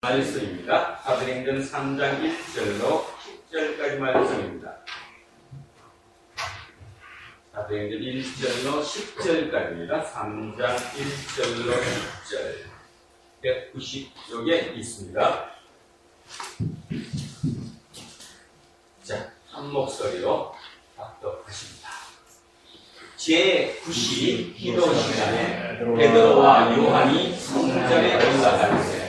말씀입니다. 사도행전 3장 1절로 10절까지 말씀입니다. 사도행전 1절로 10절까지입니다. 3장 1절로 10절 190쪽에 있습니다. 자, 한 목소리로 합독하십니다. 제9시 기도 시간에 베드로와 요한이 성전에 올라갈 때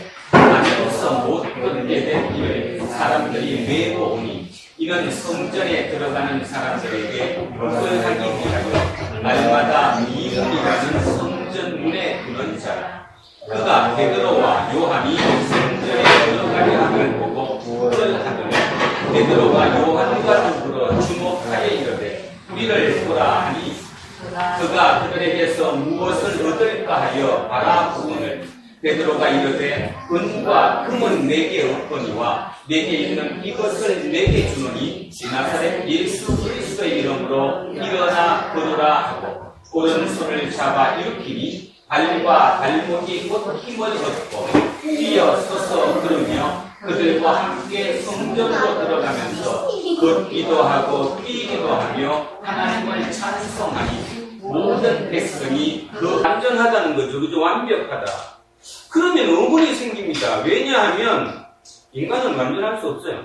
안에서 못 걷게 된 이를 사람들이 메고 오니 이는 성전에 들어가는 사람들에게 불하기 위하여 날마다 미문이라는 성전문에 두는 자라. 그가 베드로와 요한이 성전에 들어가려 함을 보고 불하더니 베드로와 요한과 더불어 주목하여 이르되 우리를 보라 하니 그가 그들에게서 무엇을 얻을까 하여 바라보거늘 베드로가 이르되 은과 금은 내게 없거니와 내게 있는 이것을 내게 주노니 나사렛 예수 그리스도의 이름으로 일어나 걸으라 하고 오른손을 잡아 일으키니 발과 발목이 곧 힘을 얻고 뛰어 서서 걸으며 그들과 함께 성전으로 들어가면서 걷기도 하고 뛰기도 하며 하나님을 찬송하니 모든 백성이 그 완전하다는 거죠. 그죠? 완벽하다. 그러면 의문이 생깁니다. 왜냐하면 인간은 완전할 수 없어요.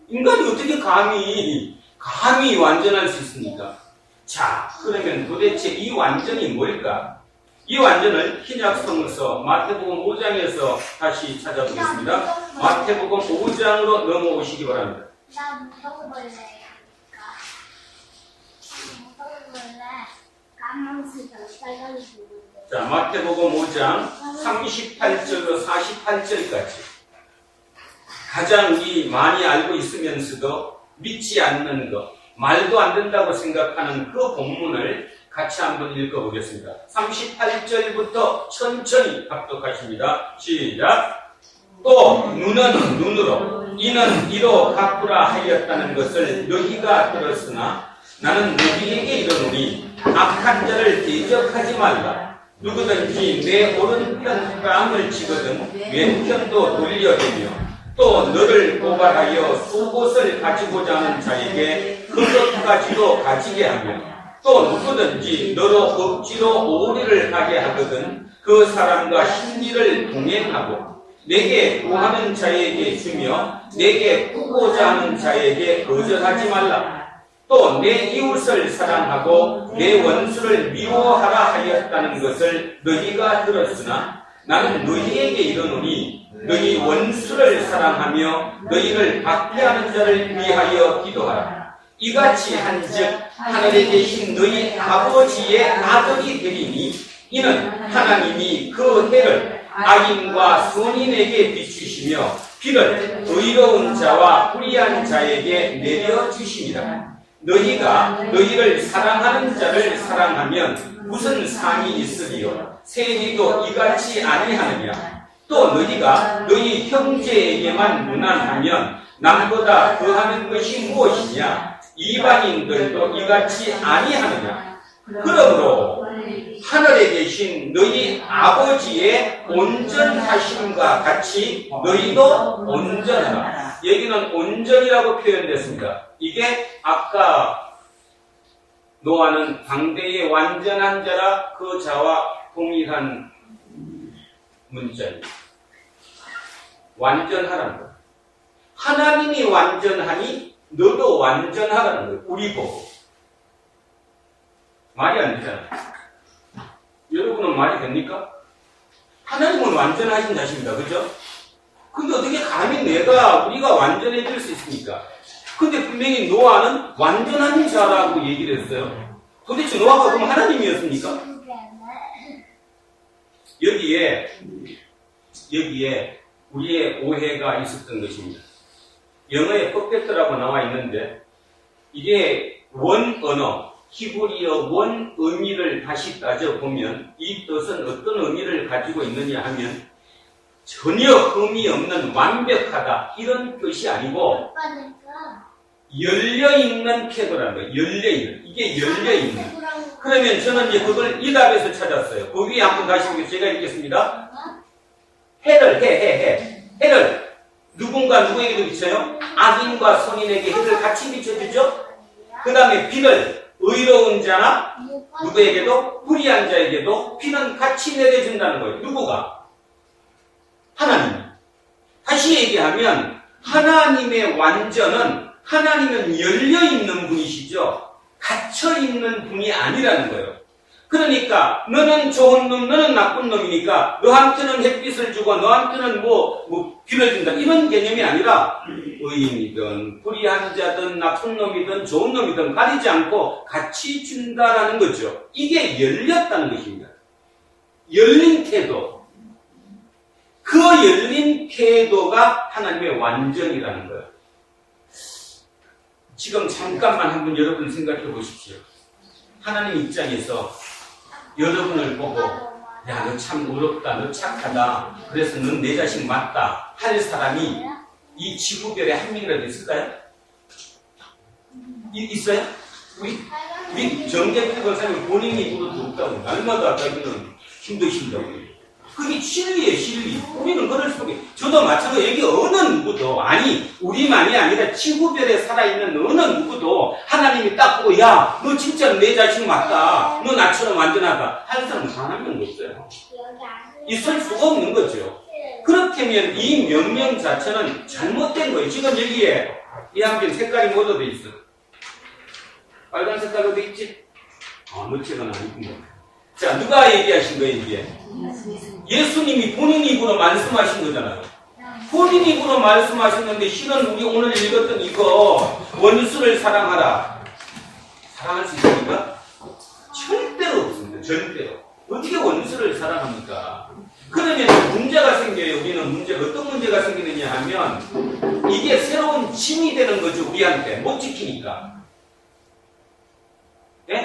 인간이 어떻게 감히 완전할 수 있습니까? 자, 그러면 도대체 이 완전이 뭘까? 이 완전을 신약성서 마태복음 5장에서 다시 찾아보겠습니다. 마태복음 5장으로 넘어오시기 바랍니다. 나 무서워 볼래. 자, 마태복음 5장 38절로 48절까지 가장 많이 알고 있으면서도 믿지 않는 것, 말도 안 된다고 생각하는 그 본문을 같이 한번 읽어보겠습니다. 38절부터 천천히 합독하십니다. 시작! 또 눈은 눈으로 이는 이로 갚으라 하였다는 것을 너희가 들었으나 나는 너희에게 이르노니 악한 자를 대적하지 말라. 누구든지 내 오른편 뺨을 치거든 왼편도 돌려대며 또 너를 고발하여 속옷을 가지고자 하는 자에게 그것까지도 가지게 하며 또 누구든지 너로 억지로 오리를 가게 하거든 그 사람과 심리를 동행하고 내게 구하는 자에게 주며 내게 꾸고자 하는 자에게 거절하지 말라. 또 내 이웃을 사랑하고 내 원수를 미워하라 하였다는 것을 너희가 들었으나 나는 너희에게 이르노니 너희 원수를 사랑하며 너희를 박해하는 자를 위하여 기도하라. 이같이 한즉 하늘에 계신 너희 아버지의 아들이 되리니 이는 하나님이 그 해를 악인과 선인에게 비추시며 비를 의로운 자와 불의한 자에게 내려주심이라. 너희가 너희를 사랑하는 자를 사랑하면 무슨 상이 있으리요? 세리도 이같이 아니하느냐? 또 너희가 너희 형제에게만 무난하면 남보다 더하는 것이 무엇이냐? 이방인들도 이같이 아니하느냐? 그러므로 하늘에 계신 너희 아버지의 온전하심과 같이 너희도 온전하라. 여기는 온전이라고 표현됐습니다. 이게 아까 노아는 당대의 완전한 자라 그 자와 동일한 문자입니다. 완전하라는 것. 하나님이 완전하니 너도 완전하라는 거예요. 우리 보고. 말이 안 되잖아요. 여러분은 말이 됩니까? 하나님은 완전하신 자십니다. 그죠? 근데 어떻게 감히 우리가 완전해질 수 있습니까? 근데 분명히 노아는 완전한 자라고 얘기를 했어요. 도대체 노아가 그럼 하나님이었습니까? 여기에 우리의 오해가 있었던 것입니다. 영어에 퍼펙트라고 나와 있는데 이게 원 언어, 히브리어 원 의미를 다시 따져보면 이 뜻은 어떤 의미를 가지고 있느냐 하면 전혀 흠이 없는 완벽하다 이런 뜻이 아니고 열려있는 태도라는 거예요. 열려있는. 이게 열려있는. 그러면 저는 이제 그걸 이 답에서 찾았어요. 그 위에 한번 다시 보겠습니다. 제가 읽겠습니다. 해를 누군가 누구에게도 비쳐요? 악인과 선인에게 해를 같이 비춰주죠? 그 다음에 비를 의로운 자나 누구에게도 불의한 자에게도 비는 같이 내려준다는 거예요. 누구가? 하나님. 다시 얘기하면 하나님의 완전은 하나님은 열려있는 분이시죠. 갇혀있는 분이 아니라는 거예요. 그러니까 너는 좋은 놈, 너는 나쁜 놈이니까 너한테는 햇빛을 주고 너한테는 비를 준다. 이런 개념이 아니라 의인이든 불의한 자든 나쁜 놈이든 좋은 놈이든 가리지 않고 같이 준다라는 거죠. 이게 열렸다는 것입니다. 열린 태도. 그 열린 태도가 하나님의 완전이라는 거예요. 지금 잠깐만 한번 여러분 생각해 보십시오. 하나님 입장에서 여러분을 보고 야, 너 참 어렵다, 너 착하다, 그래서 넌 내 자식 맞다 할 사람이 이 지구별에 한 명이라도 있을까요? 있어요? 우리 정재필 권사님 본인이 입으로도 없다고 날마다 자기는 힘드신다고. 그게 진리예요, 진리. 우리는 그럴 수밖에. 저도 마찬가지로 여기 어느 누구도, 아니 우리만이 아니라 지구별에 살아있는 어느 누구도 하나님이 딱 보고 야, 너 진짜 내 자식 맞다, 너 나처럼 완전하다 할 사람은 단 한 명도 없어요. 있을 수가 없는 거죠. 그렇다면 이 명령 자체는 잘못된 거예요. 지금 여기에 이 한편 색깔이 뭐로 돼 있어? 빨간 색깔로 돼 있지? 너체가 아니군요. 자, 누가 얘기하신 거예요, 이게? 예수님이 본인 입으로 말씀하신 거잖아요. 본인 입으로 말씀하셨는데 실은 우리 오늘 읽었던 이거 원수를 사랑하라. 사랑할 수 있습니까? 절대로 없습니다. 절대로. 어떻게 원수를 사랑합니까? 그러면 문제가 생겨요. 우리는 문제가 어떤 문제가 생기느냐 하면 이게 새로운 짐이 되는 거죠. 우리한테 못 지키니까. 네?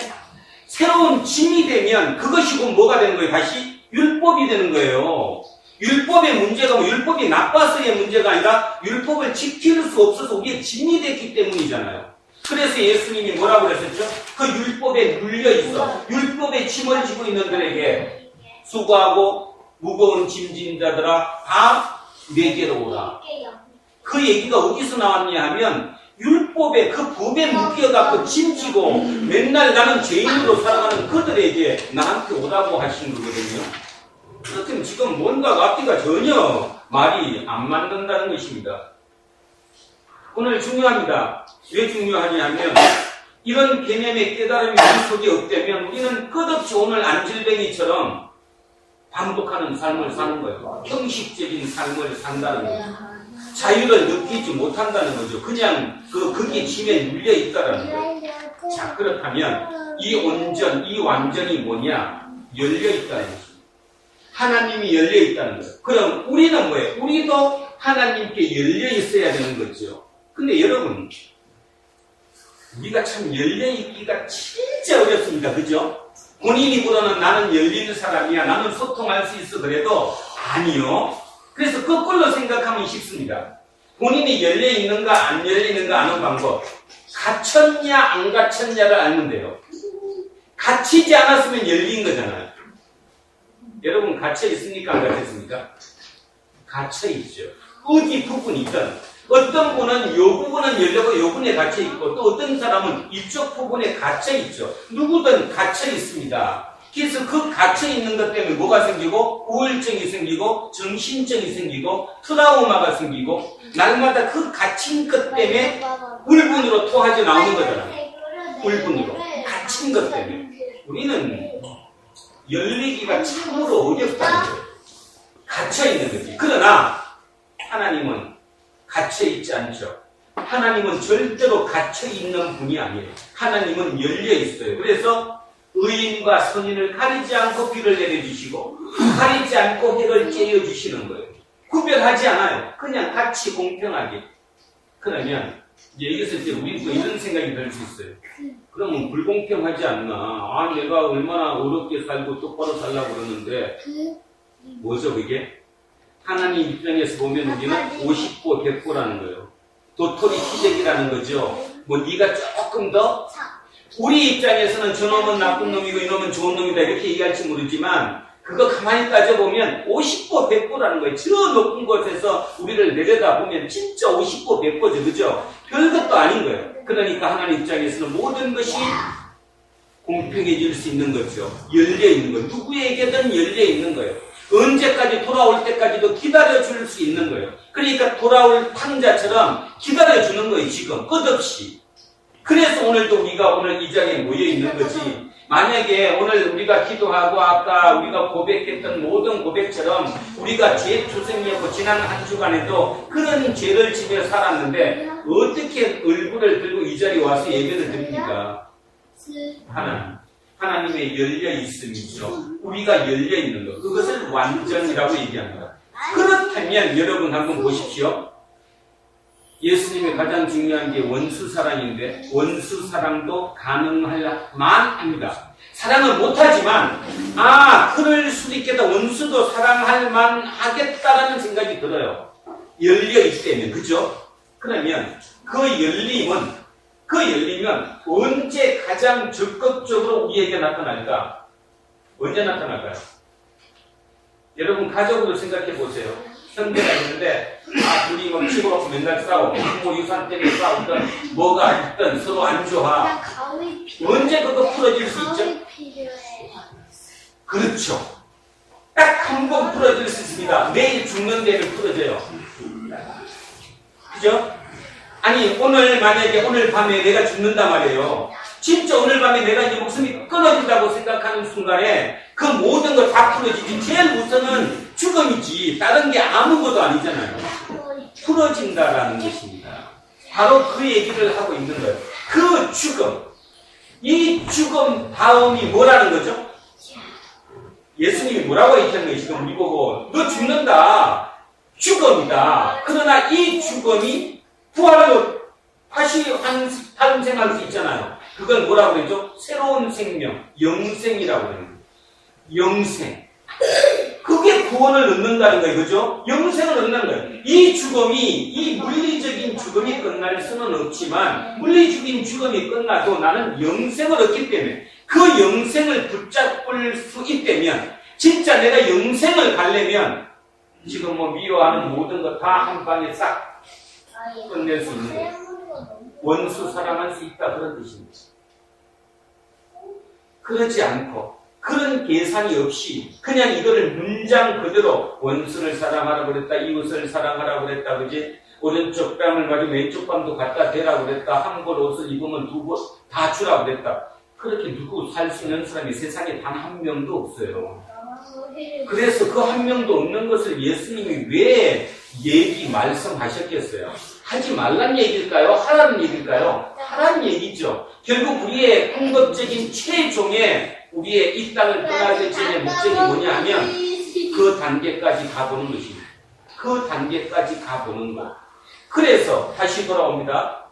새로운 짐이 되면 그것이 곧 뭐가 되는 거예요? 다시 율법이 되는 거예요. 율법의 문제가 율법이 나빠서의 문제가 아니라 율법을 지킬 수 없어서 우리의 짐이 됐기 때문이잖아요. 그래서 예수님이 뭐라고 그랬었죠? 그 율법에 눌려있어. 율법의 짐을 지고 있는 들에게 수고하고 무거운 짐진 자들아 다 내게로 오라. 그 얘기가 어디서 나왔냐 하면 율법의 그 법에 묶여갖고 짐지고 맨날 나는 죄인으로 살아가는 그들에게 나한테 오라고 하신 거거든요. 그렇다면 지금 뭔가 앞뒤가 전혀 말이 안 맞는다는 것입니다. 오늘 중요합니다. 왜 중요하냐면 이런 개념의 깨달음이 우리 속에 없다면 우리는 끝없이 오늘 안질뱅이처럼 반복하는 삶을 사는 거예요. 형식적인 삶을 산다는 거예요. 자유를 느끼지 못한다는 거죠. 그냥 거기에 짐에 눌려 있다라는 거예요. 자, 그렇다면 이 온전, 이 완전이 뭐냐? 열려 있다는 거죠. 하나님이 열려 있다는 거예요. 그럼 우리는 뭐예요? 우리도 하나님께 열려 있어야 되는 거죠. 근데 여러분, 우리가 참 열려 있기가 진짜 어렵습니다. 그죠? 본인 입으로는 나는 열리는 사람이야, 나는 소통할 수 있어 그래도 아니요. 그래서 거꾸로 생각하면 쉽습니다. 본인이 열려있는가 안 열리는가 아는 방법. 갇혔냐 안 갇혔냐를 알면 돼요. 갇히지 않았으면 열린 거잖아요. 여러분 갇혀있습니까 안 갇혔습니까? 갇혀있죠. 어디 부분이든 어떤 분은 요 부분은 열려고 요 부분에 갇혀있고 또 어떤 사람은 이쪽 부분에 갇혀있죠. 누구든 갇혀있습니다. 그래서 그 갇혀있는 것 때문에 뭐가 생기고 우울증이 생기고 정신증이 생기고 트라우마가 생기고 날마다 그 갇힌 것 때문에 울분으로 토하지 나오는 거잖아요. 울분으로 갇힌 것 때문에 우리는 열리기가 참으로 어렵다는 거예요. 갇혀있는 거지. 그러나 하나님은 갇혀있지 않죠. 하나님은 절대로 갇혀있는 분이 아니에요. 하나님은 열려있어요. 그래서 의인과 선인을 가리지 않고 비를 내려주시고 가리지 않고 해를 쬐어주시는 거예요. 구별하지 않아요. 그냥 같이 공평하게. 그러면 이제 우리는 또 이런 생각이 들 수 있어요. 그러면 불공평하지 않나. 내가 얼마나 어렵게 살고 똑바로 살려고 그러는데 뭐죠 그게? 하나님 입장에서 보면 우리는 50보 100보라는 거예요. 도토리 키재기라는 거죠. 네가 조금 더 우리 입장에서는 저놈은 나쁜 놈이고 이놈은 좋은 놈이다 이렇게 얘기할지 모르지만 그거 가만히 따져보면 50보 100보라는 거예요. 저 높은 곳에서 우리를 내려다보면 진짜 50보 100보죠. 그죠? 별것도 아닌 거예요. 그러니까 하나님 입장에서는 모든 것이 공평해질 수 있는 거죠. 열려있는 거예요. 누구에게든 열려있는 거예요. 언제까지 돌아올 때까지도 기다려줄 수 있는 거예요. 그러니까 돌아올 탕자처럼 기다려주는 거예요. 지금 끝없이. 그래서 오늘도 우리가 오늘 이 자리에 모여있는 거지. 만약에 오늘 우리가 기도하고 아까 우리가 고백했던 모든 고백처럼 우리가 죄 투성이었고 지난 한 주간에도 그런 죄를 지며 살았는데 어떻게 얼굴을 들고 이 자리에 와서 예배를 드립니까? 하나님의 열려있음이죠. 우리가 열려있는 것. 그것을 완전이라고 얘기합니다. 그렇다면 여러분 한번 보십시오. 예수님의 가장 중요한 게 원수사랑인데 원수사랑도 가능할 만합니다. 사랑은 못하지만 그럴 수도 있겠다. 원수도 사랑할 만하겠다라는 생각이 들어요. 열려있다면. 그죠? 그러면 그 열리면 언제 가장 적극적으로 우리에게 나타날까? 언제 나타날까요? 여러분 가족으로 생각해 보세요. 형제가 있는데 둘이 뭐 치고받고 맨날 싸우고 부모 유산 때문에 싸우든 뭐가 있든 서로 안 좋아. 언제 그거 풀어질 수 있죠? 그렇죠. 딱 한 번 풀어질 수 있습니다. 매일 죽는 데를 풀어져요. 그죠? 아니 만약에 오늘 밤에 내가 죽는단 말이에요. 진짜 오늘 밤에 내가 이 목숨이 끊어진다고 생각하는 순간에 그 모든 거 다 풀어지지. 제일 우선은 죽음이지 다른 게 아무것도 아니잖아요. 풀어진다라는 것입니다. 바로 그 얘기를 하고 있는 거예요. 그 죽음, 이 죽음 다음이 뭐라는 거죠? 예수님이 뭐라고 얘기하는 거예요? 지금 우리 보고 너 죽는다. 죽음이다. 그러나 이 죽음이 부활로 다시 탄생할 수 있잖아요. 그걸 뭐라고 그러죠? 새로운 생명, 영생이라고 그래요. 영생. 그게 구원을 얻는다는 거예요. 그죠? 영생을 얻는 거예요. 이 물리적인 죽음이 끝날 수는 없지만, 물리적인 죽음이 끝나도 나는 영생을 얻기 때문에, 그 영생을 붙잡을 수 있다면, 진짜 내가 영생을 가려면, 지금 미워하는 모든 거 다 한 방에 싹 끝낼 수 있는 거예요. 원수 사랑할 수 있다. 그런 뜻입니다. 그렇지 않고, 그런 계산이 없이 그냥 이거를 문장 그대로 원수를 사랑하라고 그랬다. 이웃을 사랑하라고 그랬다. 그지? 오른쪽 뺨을 가지고 왼쪽 뺨도 갖다 대라고 그랬다. 한 벌 옷을 입으면 두 벌 다 주라고 그랬다. 그렇게 누구 살 수 있는 사람이 세상에 단 한 명도 없어요. 그래서 그 한 명도 없는 것을 예수님이 왜 말씀하셨겠어요? 하지 말란 얘기일까요? 하라는 얘기일까요? 하라는 얘기죠. 결국 우리의 궁극적인 최종의 우리의 이 땅을 떠나기 전에 목적이 뭐냐 하면 그 단계까지 가보는 것입니다. 그 단계까지 가보는 것. 그래서 다시 돌아옵니다.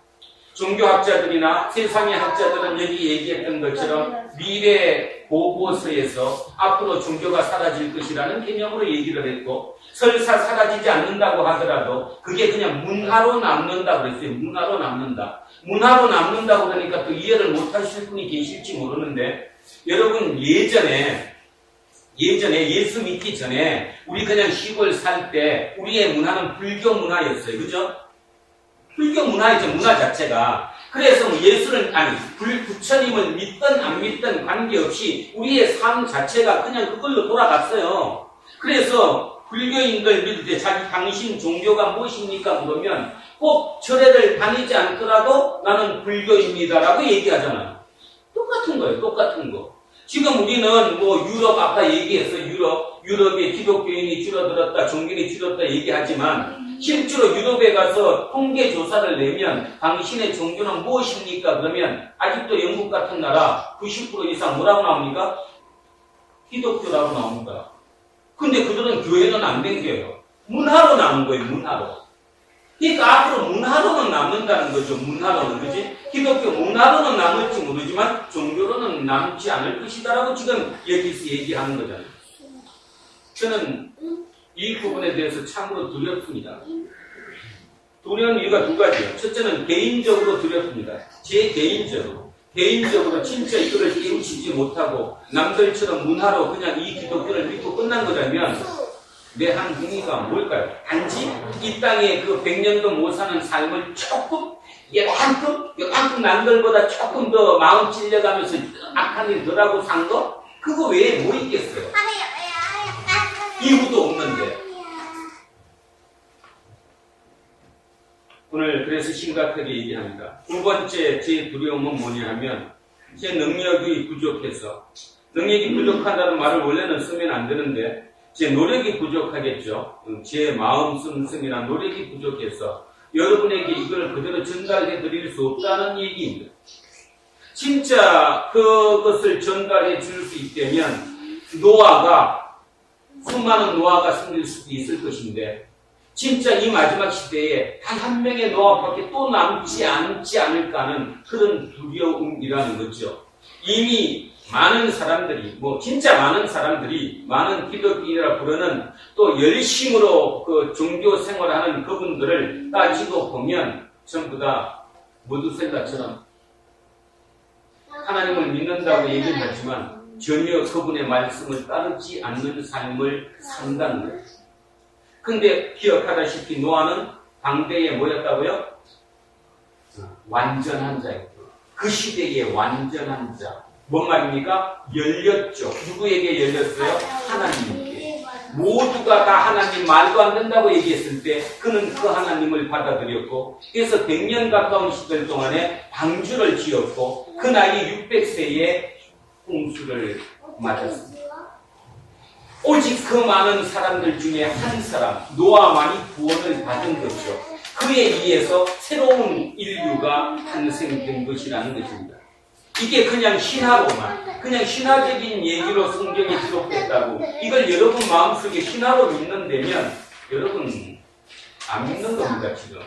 종교학자들이나 세상의 학자들은 여기 얘기했던 것처럼 미래 보고서에서 앞으로 종교가 사라질 것이라는 개념으로 얘기를 했고 설사 사라지지 않는다고 하더라도 그게 그냥 문화로 남는다고 그랬어요. 문화로 남는다. 문화로 남는다고 그러니까 또 이해를 못하실 분이 계실지 모르는데 여러분 예전에 예수 믿기 전에 우리 그냥 시골 살 때 우리의 문화는 불교 문화였어요. 그죠? 불교 문화이죠. 문화 자체가. 그래서 부처님을 믿든 안 믿든 관계없이 우리의 삶 자체가 그냥 그걸로 돌아갔어요. 그래서 불교인들 믿을 때 당신 종교가 무엇입니까? 물으면 꼭 절에를 다니지 않더라도 나는 불교입니다라고 얘기하잖아요. 똑같은 거예요. 똑같은 거. 지금 우리는 유럽 아까 얘기했어. 유럽의 기독교인이 줄어들었다, 종교인이 줄었다 얘기하지만 실제로 유럽에 가서 통계 조사를 내면 당신의 종교는 무엇입니까? 그러면 아직도 영국 같은 나라 90% 이상 뭐라고 나옵니까? 기독교라고 나옵니다. 근데 그들은 교회는 안 댕겨요. 문화로 남은 거예요. 문화로. 그러니까 앞으로 문화로는 남는다는 거죠. 문화로는. 그지? 기독교 문화로는 남을지 모르지만 종교로는 남지 않을 것이다라고 지금 여기서 얘기하는 거잖아요. 저는 이 부분에 대해서 참으로 두렵습니다. 두려운 이유가 두 가지예요. 첫째는 개인적으로 두렵습니다. 제 개인적으로. 개인적으로 진짜 이거를 깨우치지 못하고 남들처럼 문화로 그냥 이 기독교를 믿고 끝난 거라면 내 한궁이가 뭘까요? 단지 이 땅에 그 100년도 못 사는 삶을 조금 요만큼 남들보다 조금 더 마음 찔려가면서 악한 일 덜하고 산 거? 그거 외에 뭐 있겠어요? 이유도 없는데. 오늘 그래서 심각하게 얘기합니다. 두 번째 제 두려움은 뭐냐 하면 제 능력이 부족해서, 능력이 부족하다는 말을 원래는 쓰면 안 되는데 제 노력이 부족하겠죠. 제 마음 씀씀이나 노력이 부족해서 여러분에게 이걸 그대로 전달해 드릴 수 없다는 얘기입니다. 진짜 그것을 전달해 줄 수 있다면 수많은 노아가 생길 수도 있을 것인데 진짜 이 마지막 시대에 단 한 명의 노아밖에 또 남지 않을까 하는 그런 두려움이라는 거죠. 이미 많은 사람들이, 진짜 많은 사람들이, 많은 기독교인이라 부르는 또 열심으로 그 종교 생활하는 그분들을 따지고 보면 전부 다 모두셀라처럼 하나님을 믿는다고 얘기를 하지만 전혀 그분의 말씀을 따르지 않는 삶을 산다는 거예요. 근데 기억하다시피 노아는 당대에 뭐였다고요? 완전한 자였고 그 시대의 완전한 자. 뭔 말입니까? 열렸죠. 누구에게 열렸어요? 하나님께. 모두가 다 하나님 말도 안 된다고 얘기했을 때 그는 그 하나님을 받아들였고 그래서 100년 가까운 시절 동안에 방주를 지었고 그 나이 600세에 홍수를 맞았습니다. 오직 그 많은 사람들 중에 한 사람, 노아만이 구원을 받은 거죠. 그에 의해서 새로운 인류가 탄생된 것이라는 것입니다. 이게 그냥 신화로만, 그냥 신화적인 얘기로 성경에 기록됐다고 이걸 여러분 마음속에 신화로 믿는다면 여러분 안 믿는 겁니다. 지금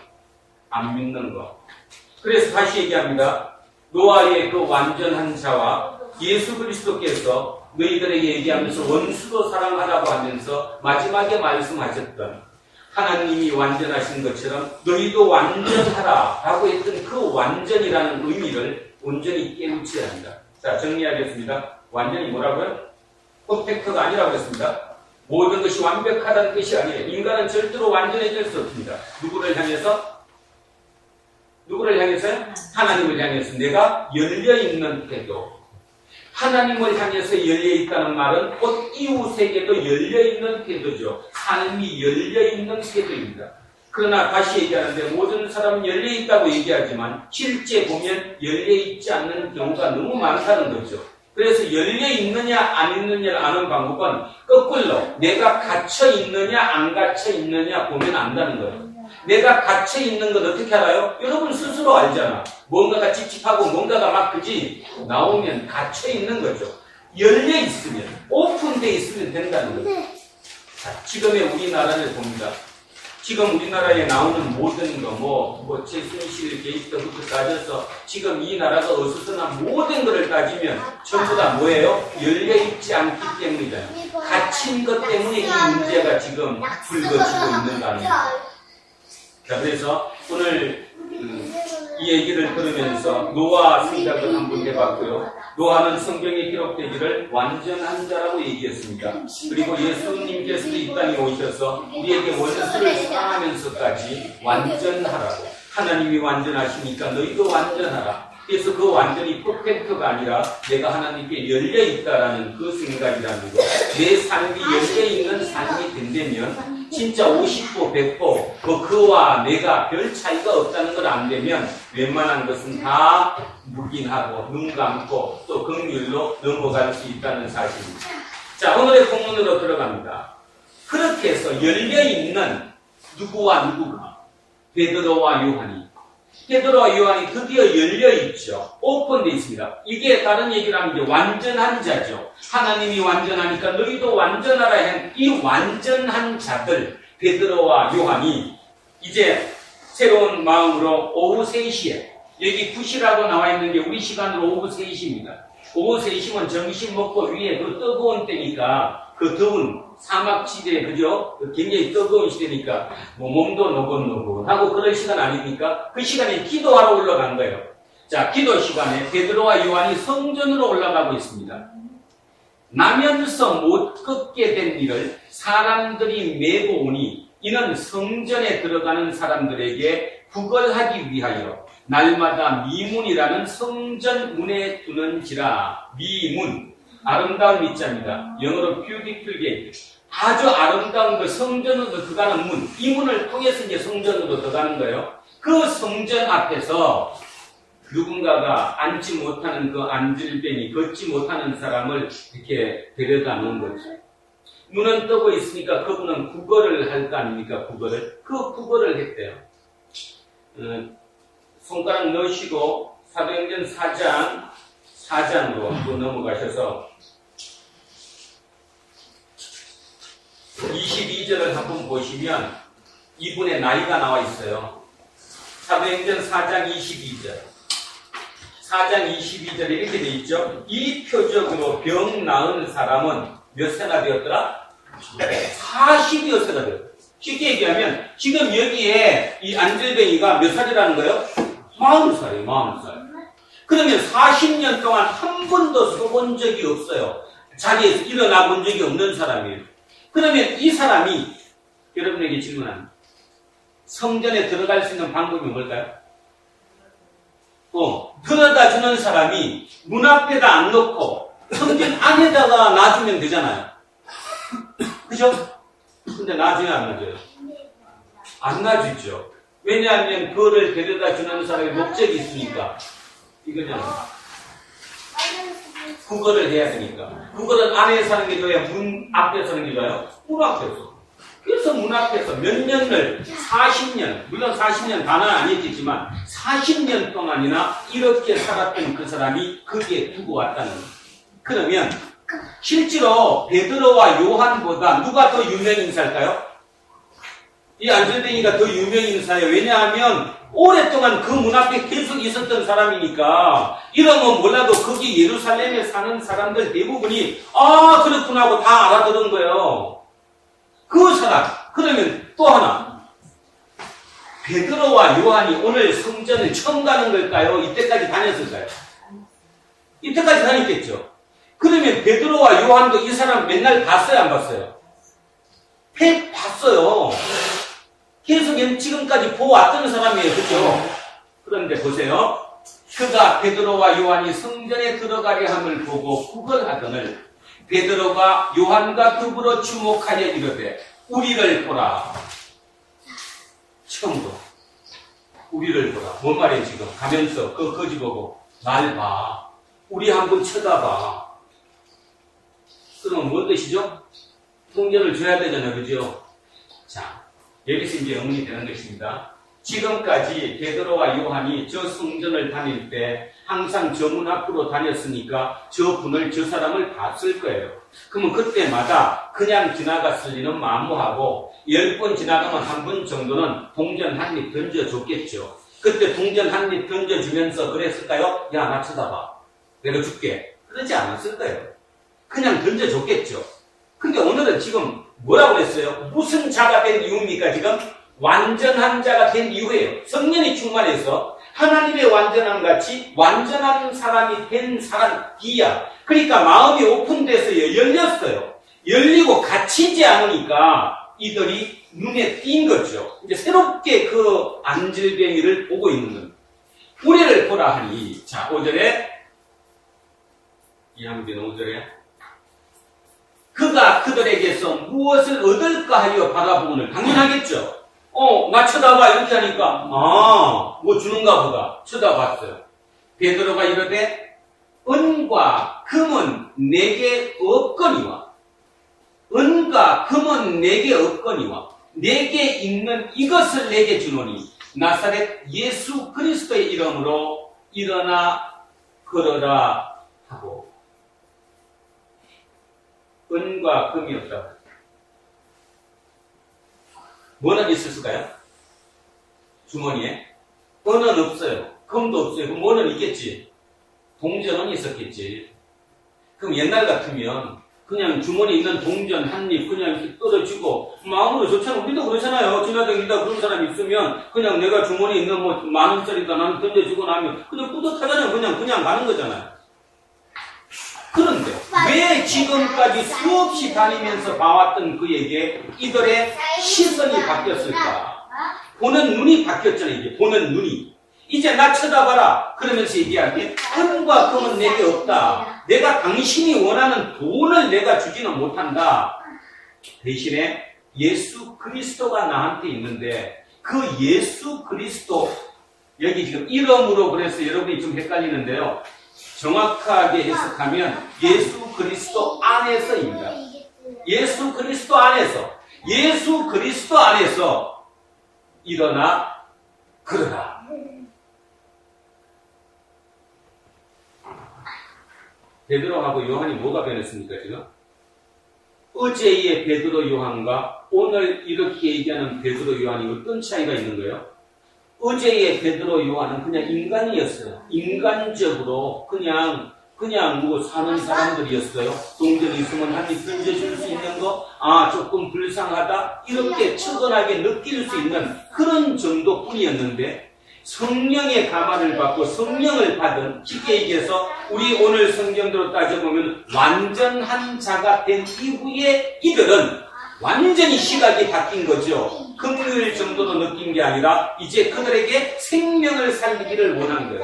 안 믿는 거. 그래서 다시 얘기합니다. 노아의 그 완전한 자와 예수 그리스도께서 너희들에게 얘기하면서 원수도 사랑하라고 하면서 마지막에 말씀하셨던 하나님이 완전하신 것처럼 너희도 완전하라 라고 했던 그 완전이라는 의미를 온전히 깨우쳐야 합니다. 자, 정리하겠습니다. 완전히 뭐라고요? 퍼펙트가 아니라고 했습니다. 모든 것이 완벽하다는 뜻이 아니에요. 인간은 절대로 완전해질 수 없습니다. 누구를 향해서? 누구를 향해서요? 하나님을 향해서 내가 열려있는 태도. 하나님을 향해서 열려있다는 말은 곧 이웃에게도 열려있는 태도죠. 삶이 열려있는 태도입니다. 그러나 다시 얘기하는데 모든 사람은 열려있다고 얘기하지만 실제 보면 열려있지 않는 경우가 너무 많다는 거죠. 그래서 열려있느냐 안 있느냐를 아는 방법은 거꾸로 내가 갇혀있느냐 안 갇혀있느냐 보면 안다는 거예요. 내가 갇혀있는 건 어떻게 알아요? 여러분 스스로 알잖아. 뭔가가 찝찝하고 뭔가가 막 그지 나오면 갇혀있는 거죠. 열려있으면 오픈되어 있으면 된다는 거죠. 자, 지금의 우리나라를 봅니다. 지금 우리나라에 나오는 모든 거, 최순실 게이트부터 따져서 지금 이 나라가 어수선한 모든 것을 따지면 전부 다 뭐예요? 열려있지 않기 때문이잖아요. 갇힌 것 때문에 이 문제가 지금 불거지고 있는다는 거예요. 자, 그래서 오늘 이 얘기를 들으면서 노아 생각을 한번 해봤고요. 노아는 성경에 기록되기를 완전한 자라고 얘기했습니다. 그리고 예수님께서도 이 땅에 오셔서 우리에게 원수를 사랑하면서까지 완전하라고. 하나님이 완전하시니까 너희도 완전하라. 그래서 그 완전히 퍼펙트가 아니라 내가 하나님께 열려있다라는 그 생각이라는 거. 내 삶이 열려있는 삶이 된다면 진짜 50보, 100보, 그와 내가 별 차이가 없다는 걸 안 되면 웬만한 것은 다 묵인하고 눈 감고 또 긍휼로 넘어갈 수 있다는 사실입니다. 자, 오늘의 본문으로 들어갑니다. 그렇게 해서 열려있는 누구와 누구가? 베드로와 요한이. 베드로와 요한이 드디어 열려있죠. 오픈되어 있습니다. 이게 다른 얘기를 하면 이제 완전한 자죠. 하나님이 완전하니까 너희도 완전하라 한 이 완전한 자들 베드로와 요한이 이제 새로운 마음으로 오후 3시에 여기 9시라고 나와 있는 게 우리 시간으로 오후 3시입니다. 오후 3시면 점심 먹고 위에 그 뜨거운 때니까 그 더운 사막지대, 그죠? 굉장히 뜨거운 시대니까 몸도 노곤노곤하고 그럴 시간 아닙니까? 그 시간에 기도하러 올라간 거예요. 자, 기도 시간에 베드로와 요한이 성전으로 올라가고 있습니다. 나면서 못 걷게 된 일을 사람들이 메고 오니 이는 성전에 들어가는 사람들에게 구걸하기 위하여 날마다 미문이라는 성전 문에 두는지라. 미문, 아름다운 미자입니다. 영어로 beautiful gate. 아주 아름다운 그 성전으로 들어가는 문, 이 문을 통해서 이제 성전으로 들어가는 거예요. 그 성전 앞에서 누군가가 앉지 못하는 그 안질뱅이, 걷지 못하는 사람을 이렇게 데려다 놓은 거죠. 눈은 뜨고 있으니까 그분은 구걸을 할 거 아닙니까? 구걸을. 그 구걸을 했대요. 손가락 넣으시고 사도행전 4장으로 한번 넘어가셔서 22절을 한번 보시면 이분의 나이가 나와 있어요. 사도행전 4장 22절. 4장 22절에 이렇게 되어 있죠. 이 표적으로 병 나은 사람은 몇 세나 되었더라? 40여 세가 되었더라. 쉽게 얘기하면 지금 여기에 이 안질뱅이가 몇 살이라는 거예요? 40살이에요. 40살. 그러면 40년 동안 한 번도 서본 적이 없어요. 자리에서 일어나 본 적이 없는 사람이에요. 그러면 이 사람이 여러분에게 질문합니다. 성전에 들어갈 수 있는 방법이 뭘까요? 들어다 주는 사람이 문 앞에다 안 놓고 성전 안에다가 놔주면 되잖아요. 그죠? 근데 놔줘야 안 놔줘요? 안 놔주죠. 왜냐하면 그거를 데려다 주는 사람의 목적이 있으니까. 이거는 그거를 해야 되니까. 그거를 안에서 하는 게 좋아요? 문 앞에서 하는 게 좋아요? 문 앞에서. 그래서 문 앞에서 몇 년을 40년, 물론 40년 다는 아니겠지만 40년 동안이나 이렇게 살았던 그 사람이 거기에 두고 왔다는 거예요. 그러면 실제로 베드로와 요한보다 누가 더 유명 인사일까요? 이 안질뱅이가 더 유명 인사예요. 왜냐하면 오랫동안 그 문 앞에 계속 있었던 사람이니까 이러면 몰라도 거기 예루살렘에 사는 사람들 대부분이 그렇구나 하고 다 알아들은 거예요. 그 사람. 그러면 또 하나. 베드로와 요한이 오늘 성전을 처음 가는 걸까요? 이때까지 다녔을까요? 이때까지 다녔겠죠. 그러면 베드로와 요한도 이 사람 맨날 봤어요? 안 봤어요? 봤어요. 계속 지금까지 보았던 사람이에요. 그죠? 그런데 보세요. 그가 베드로와 요한이 성전에 들어가려 함을 보고 구걸하더늘 베드로가 요한과 더불어 주목하여 이르되 우리를 보라. 처음으로 우리를 보라. 뭔 말이에요 지금? 가면서 그 거지 보고 날 봐. 우리 한번 쳐다봐. 그러면 뭔 뜻이죠? 성전을 줘야 되잖아요. 그죠? 자, 여기서 이제 의문이 되는 것입니다. 지금까지 베드로와 요한이 저 성전을 다닐 때 항상 저 문 앞으로 다녔으니까 저 분을, 저 사람을 봤을 거예요. 그러면 그때마다 그냥 지나갔을 리는 만무하고 10번 지나가면 한 번 정도는 동전 한 입 던져줬겠죠. 그때 동전 한 입 던져주면서 그랬을까요? 야, 나 쳐다봐. 내가 줄게. 그러지 않았을 거예요. 그냥 던져줬겠죠. 근데 오늘은 지금 뭐라고 그랬어요? 무슨 자가 된 이유입니까? 지금 완전한 자가 된 이유예요. 성령이 충만해서 하나님의 완전함 같이 완전한 사람이 된 사람이야. 그러니까 마음이 오픈돼서 열렸어요. 열리고 갇히지 않으니까 이들이 눈에 띈 거죠. 이제 새롭게 그 안질뱅이를 보고 있는 겁니다. 우리를 보라 하니, 자, 5절에, 이항빈 5절에, 그가 그들에게서 무엇을 얻을까 하여 바라보고는 당연하겠죠. 나 쳐다봐. 이렇게 하니까, 뭐 주는가 보다. 쳐다봤어요. 베드로가 이르되, 은과 금은 내게 없거니와, 은과 금은 내게 없거니와, 내게 있는 이것을 내게 주노니, 나사렛 예수 그리스도의 이름으로 일어나 걸어라 하고, 은과 금이 없다고. 뭐는 있을까요? 주머니에? 은은 없어요. 금도 없어요. 그럼 뭐는 있겠지? 동전은 있었겠지. 그럼 옛날 같으면 그냥 주머니에 있는 동전 한 입 그냥 이렇게 떨어지고 마음으로 좋잖아. 우리도 그러잖아요. 지나다니다 그런 사람이 있으면 그냥 내가 주머니에 있는 뭐 10,000원짜리다 나는 던져주고 나면 그냥 뿌듯하잖아요. 그냥 가는 거잖아요. 그런데 왜 지금까지 수없이 다니면서 봐왔던 그에게 이들의 시선이 바뀌었을까? 보는 눈이 바뀌었잖아요. 이게 보는 눈이. 이제 나 쳐다봐라. 그러면서 얘기하기에 은과 금은 내게 없다. 내가 당신이 원하는 돈을 내가 주지는 못한다. 대신에 예수 그리스도가 나한테 있는데 그 예수 그리스도 여기 지금 이름으로 그래서 여러분이 좀 헷갈리는데요. 정확하게 해석하면 예수 그리스도 안에서입니다. 예수 그리스도 안에서 일어나 걸어라. 베드로하고 요한이 뭐가 변했습니까 지금? 어제의 베드로 요한과 오늘 이렇게 얘기하는 베드로 요한이 어떤 차이가 있는 거예요? 어제의 베드로 요한은 그냥 인간이었어요. 인간적으로 그냥 뭐 사는 사람들이었어요. 동전이 있으면 한 입 던져줄 수 있는 거, 조금 불쌍하다 이렇게 측은하게 느낄 수 있는 그런 정도뿐이었는데 성령의 감화를 받고 성령을 받은, 쉽게 얘기해서 우리 오늘 성경대로 따져보면 완전한 자가 된 이후에 이들은 완전히 시각이 바뀐 거죠. 금요일 정도도 느낀 게 아니라 이제 그들에게 생명을 살리기를 원한 거예요.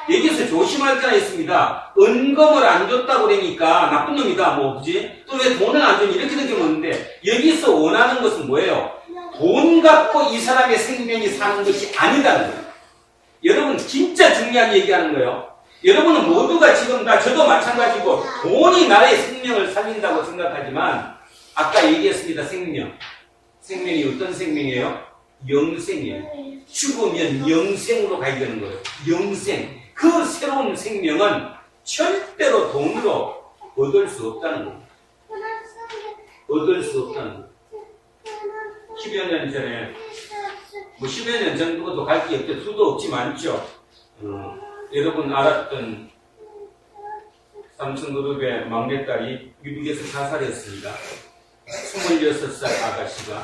여기서 조심할 게 하나 있습니다. 은검을 안 줬다고 그러니까 나쁜 놈이다. 그지? 또 왜 돈을 안 주니? 이렇게 느끼는데 여기서 원하는 것은 뭐예요? 돈 갖고 이 사람의 생명이 사는 것이 아니다는 거예요. 여러분 진짜 중요한 얘기하는 거예요. 여러분은 모두가 지금 다 저도 마찬가지고 돈이 나의 생명을 살린다고 생각하지만 아까 얘기했습니다. 생명이 어떤 생명이에요? 영생이에요. 죽으면 영생으로 가야 되는 거예요. 영생. 그 새로운 생명은 절대로 돈으로 얻을 수 없다는 거예요. 얻을 수 없다는 거예요. 10여 년 전에 10여 년 전부터 갈 게 없대. 수도 없지 많죠. 여러분 알았던 삼성그룹의 막내딸이 미국에서 자살했습니다. 26살 아가씨가.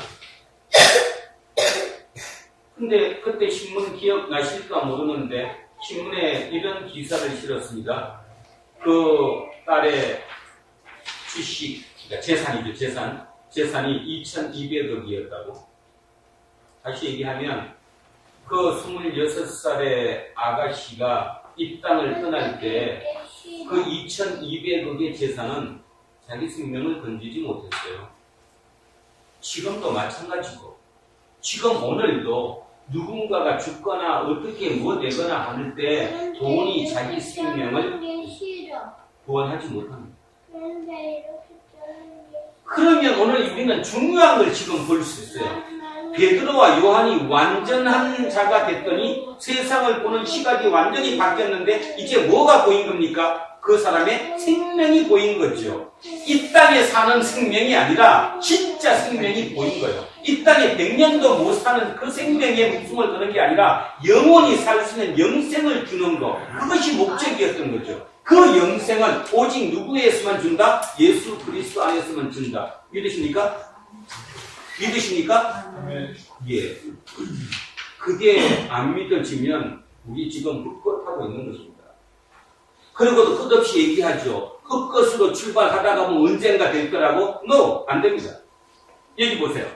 근데 그때 신문 기억나실까 모르는데 신문에 이런 기사를 실었습니다. 그 딸의 주식, 그러니까 재산이죠. 재산이 2,200억이었다고. 다시 얘기하면 그 26살의 아가씨가 이 땅을 떠날 때 그 2,200억의 재산은 자기 생명을 건지지 못했어요. 지금도 마찬가지고 지금 오늘도 누군가가 죽거나 어떻게 뭐 되거나 할 때 돈이 자기 생명을 구원하지 못합니다. 그러면 오늘 우리는 중요한 걸 지금 볼 수 있어요. 베드로와 요한이 완전한 자가 됐더니 세상을 보는 시각이 완전히 바뀌었는데 이제 뭐가 보인 겁니까? 그 사람의 생명이 보인 거죠. 이 땅에 사는 생명이 아니라 진짜 생명이 보인 거예요. 이 땅에 100년도 못 사는 그 생명에 목숨을 거는 게 아니라 영원히 살 수 있는 영생을 주는 거. 그것이 목적이었던 거죠. 그 영생은 오직 누구에서만 준다? 예수 그리스도 안에서만 준다. 믿으십니까? 예. 그게 안 믿어지면 우리 지금 헛것하고 있는 것입니다. 그리고도 끝없이 얘기하죠. 헛것으로 출발하다가 언젠가 될 거라고? No! 안 됩니다. 여기 보세요.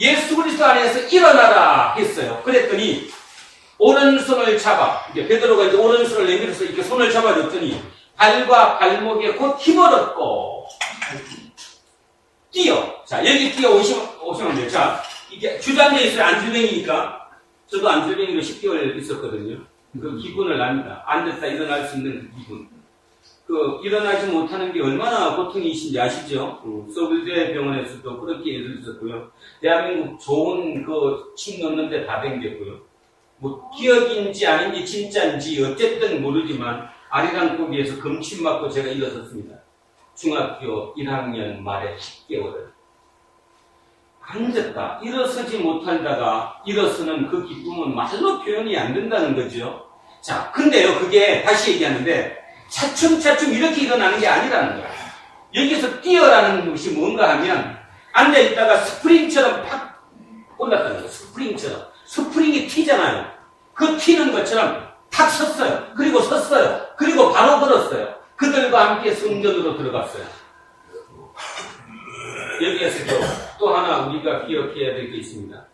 예수 그리스도 안에서 일어나라 했어요. 그랬더니 오른손을 잡아, 이제 베드로가 이제 오른손을 내밀어서 이렇게 손을 잡아줬더니 발과 발목에 곧 힘을 얻고 뛰어. 자, 여기 뛰어 오시면 돼요. 자, 이게 주장되어 있어요. 안질병이니까. 저도 안질병이로 10개월 있었거든요. 그 기분을 압니다. 앉았다 일어날 수 있는 그 기분. 일어나지 못하는 게 얼마나 고통이신지 아시죠? 서울대 병원에서도 그렇게 예를 들었고요. 대한민국 좋은 침 넣는데 다 댕겼고요. 기억인지 아닌지 진짜인지 어쨌든 모르지만 아리랑고기에서 금침 맞고 제가 일어섰습니다. 중학교 1학년 말에 10개월을. 앉았다. 일어서지 못하다가 일어서는 그 기쁨은 말로 표현이 안 된다는 거죠. 자, 근데요, 그게 다시 얘기하는데 차츰차츰 이렇게 일어나는 게 아니라는 거야. 여기서 뛰어라는 것이 뭔가 하면 앉아있다가 스프링처럼 팍 올랐다는 거예요. 스프링처럼. 스프링이 튀잖아요. 그 튀는 것처럼 탁 섰어요. 그리고 섰어요. 그리고 바로 걸었어요. 그들과 함께 성전으로 들어갔어요. 여기에서 또 하나 우리가 기억해야 될 게 있습니다.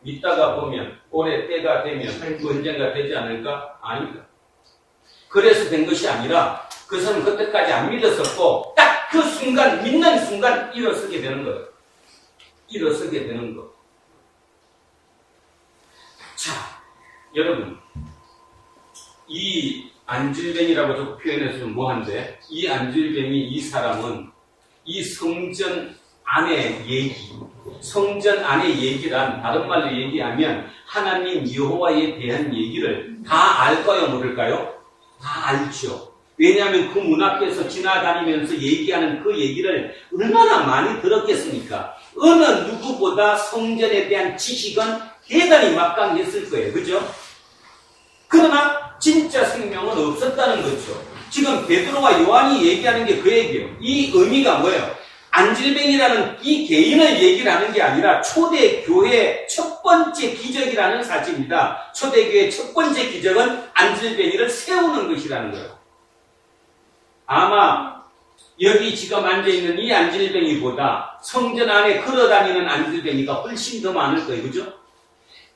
이따가 보면 올해 때가 되면 언젠가 되지 않을까? 아닙니다. 그래서 된 것이 아니라 그 사람은 그때까지 안 믿었었고 딱 그 순간, 믿는 순간 일어서게 되는 거예요. 일어서게 되는 거. 자, 여러분, 이 안질뱅이라고 저 표현해서 뭐한데, 이 안질뱅이, 이 사람은 이 성전 안의 얘기, 성전 안의 얘기란 다른 말로 얘기하면 하나님 여호와에 대한 얘기를 다 알까요, 모를까요? 다 알죠. 왜냐하면 그 문 앞에서 지나다니면서 얘기하는 그 얘기를 얼마나 많이 들었겠습니까? 어느 누구보다 성전에 대한 지식은 대단히 막강했을 거예요. 그죠? 그러나 진짜 생명은 없었다는 거죠. 지금 베드로와 요한이 얘기하는 게 그 얘기예요. 이 의미가 뭐예요? 안질뱅이라는 이 개인을 얘기를 하는 게 아니라 초대교회의 첫 번째 기적이라는 사실입니다. 초대교회의 첫 번째 기적은 안질뱅이를 세우는 것이라는 거예요. 아마 여기 지금 앉아있는 이 안질뱅이보다 성전 안에 걸어다니는 안질뱅이가 훨씬 더 많을 거예요. 그죠?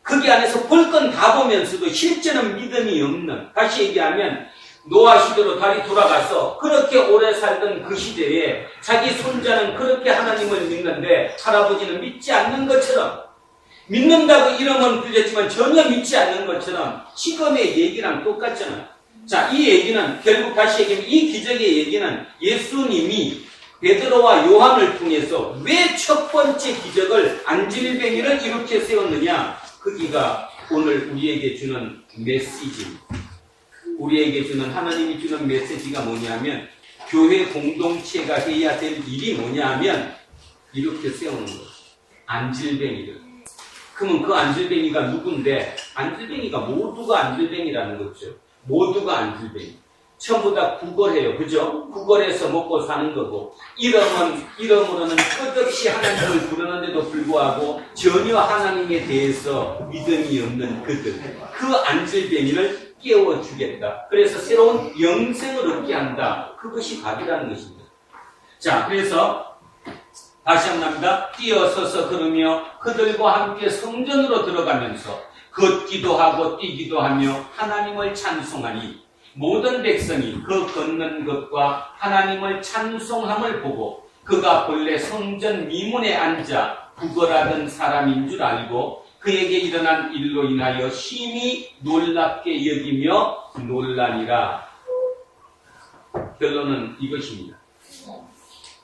거기 안에서 볼 건 다 보면서도 실제는 믿음이 없는, 다시 얘기하면 노아 시대로 다시 돌아가서 그렇게 오래 살던 그 시대에 자기 손자는 그렇게 하나님을 믿는데 할아버지는 믿지 않는 것처럼, 믿는다고 이름은 불렸지만 전혀 믿지 않는 것처럼 지금의 얘기랑 똑같잖아요. 자, 이 얘기는 결국 다시 얘기하면 이 기적의 얘기는 예수님이 베드로와 요한을 통해서 왜 첫 번째 기적을 안질뱅이를 이렇게 세웠느냐, 거기가 오늘 우리에게 주는 메시지입니다. 우리에게 주는, 하나님이 주는 메시지가 뭐냐면, 교회 공동체가 해야 될 일이 뭐냐면 이렇게 세우는 거예요. 안질뱅이를. 그러면 그 안질뱅이가 누군데? 안질뱅이가 모두가 안질뱅이라는 거죠. 모두가 안질뱅이. 전부 다 구걸해요. 그죠? 구걸해서 먹고 사는 거고, 이름으로는 끝없이 하나님을 부르는데도 불구하고 전혀 하나님에 대해서 믿음이 없는 그들. 그 안질뱅이를 깨워주겠다. 그래서 새로운 영생을 얻게 한다. 그것이 답이라는 것입니다. 자, 그래서 다시 한번 합니다. 뛰어서서 걸으며 그들과 함께 성전으로 들어가면서 걷기도 하고 뛰기도 하며 하나님을 찬송하니 모든 백성이 그 걷는 것과 하나님을 찬송함을 보고 그가 본래 성전 미문에 앉아 구걸하던 사람인 줄 알고 그에게 일어난 일로 인하여 심히 놀랍게 여기며 놀라니라. 결론은 이것입니다.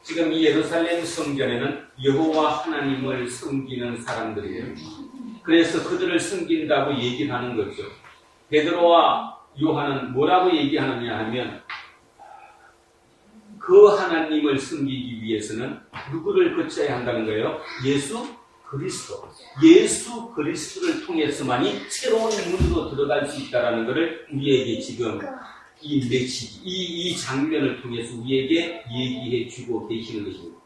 지금 이 예루살렘 성전에는 여호와 하나님을 섬기는 사람들이에요. 그래서 그들을 섬긴다고 얘기를 하는 거죠. 베드로와 요한은 뭐라고 얘기하느냐 하면, 그 하나님을 섬기기 위해서는 누구를 거쳐야 한다는 거예요? 예수 그리스도. 예수 그리스도를 통해서만이 새로운 문으로 들어갈 수 있다는 것을 우리에게 지금 이 메시지, 이 장면을 통해서 우리에게 얘기해 주고 계시는 것입니다.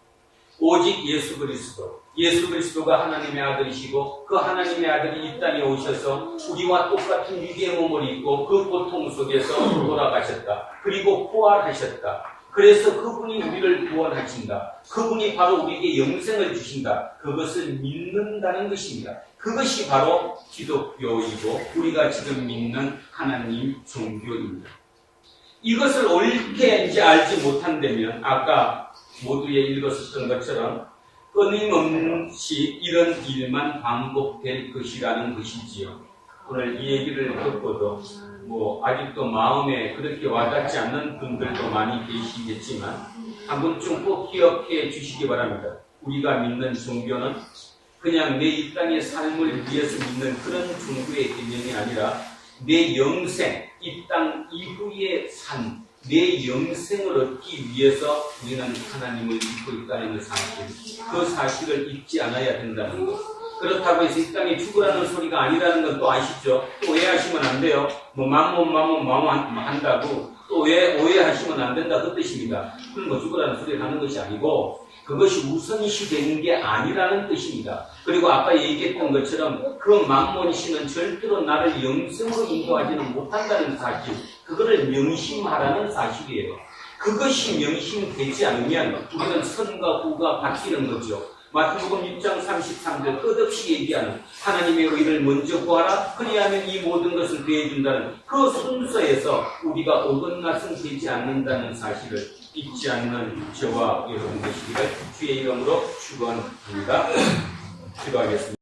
오직 예수 그리스도. 예수 그리스도가 하나님의 아들이시고 그 하나님의 아들이 이 땅에 오셔서 우리와 똑같은 유기의 몸을 입고 그 고통 속에서 돌아가셨다. 그리고 부활하셨다. 그래서 그분이 우리를 구원하신다. 그분이 바로 우리에게 영생을 주신다. 그것을 믿는다는 것입니다. 그것이 바로 기독교이고 우리가 지금 믿는 하나님 종교입니다. 이것을 옳게 이제 알지 못한다면 아까 모두에 읽었었던 것처럼 끊임없이 이런 일만 반복될 것이라는 것이지요. 오늘 이 얘기를 듣고도 아직도 마음에 그렇게 와닿지 않는 분들도 많이 계시겠지만 한 번쯤 꼭 기억해 주시기 바랍니다. 우리가 믿는 종교는 그냥 내 이 땅의 삶을 위해서 믿는 그런 종교의 개념이 아니라 내 영생, 이 땅 이후의 삶, 내 영생을 얻기 위해서 우리는 하나님을 믿고 있다는 사실, 그 사실을 잊지 않아야 된다는 것. 그렇다고 해서 이 땅에 죽으라는 소리가 아니라는 건 또 아시죠? 또 오해하시면 안 돼요. 뭐 마몬 한다고 또 오해하시면 안 된다 그 뜻입니다. 그건 뭐 죽으라는 소리를 하는 것이 아니고 그것이 우선시 되는 게 아니라는 뜻입니다. 그리고 아까 얘기했던 것처럼 그 만몬신은 절대로 나를 영성으로 인도하지는 못한다는 사실, 그거를 명심하라는 사실이에요. 그것이 명심되지 않으면 우리는 선과 후가 바뀌는 거죠. 마태복음 6장 33절 끝없이 얘기하는 하나님의 의를 먼저 구하라 그리하면 이 모든 것을 더해준다는 그 순서에서 우리가 어긋나선 되지 않는다는 사실을 잊지 않는 저와 여러분 되시기를 주의 이름으로 축원합니다. 기도하겠습니다.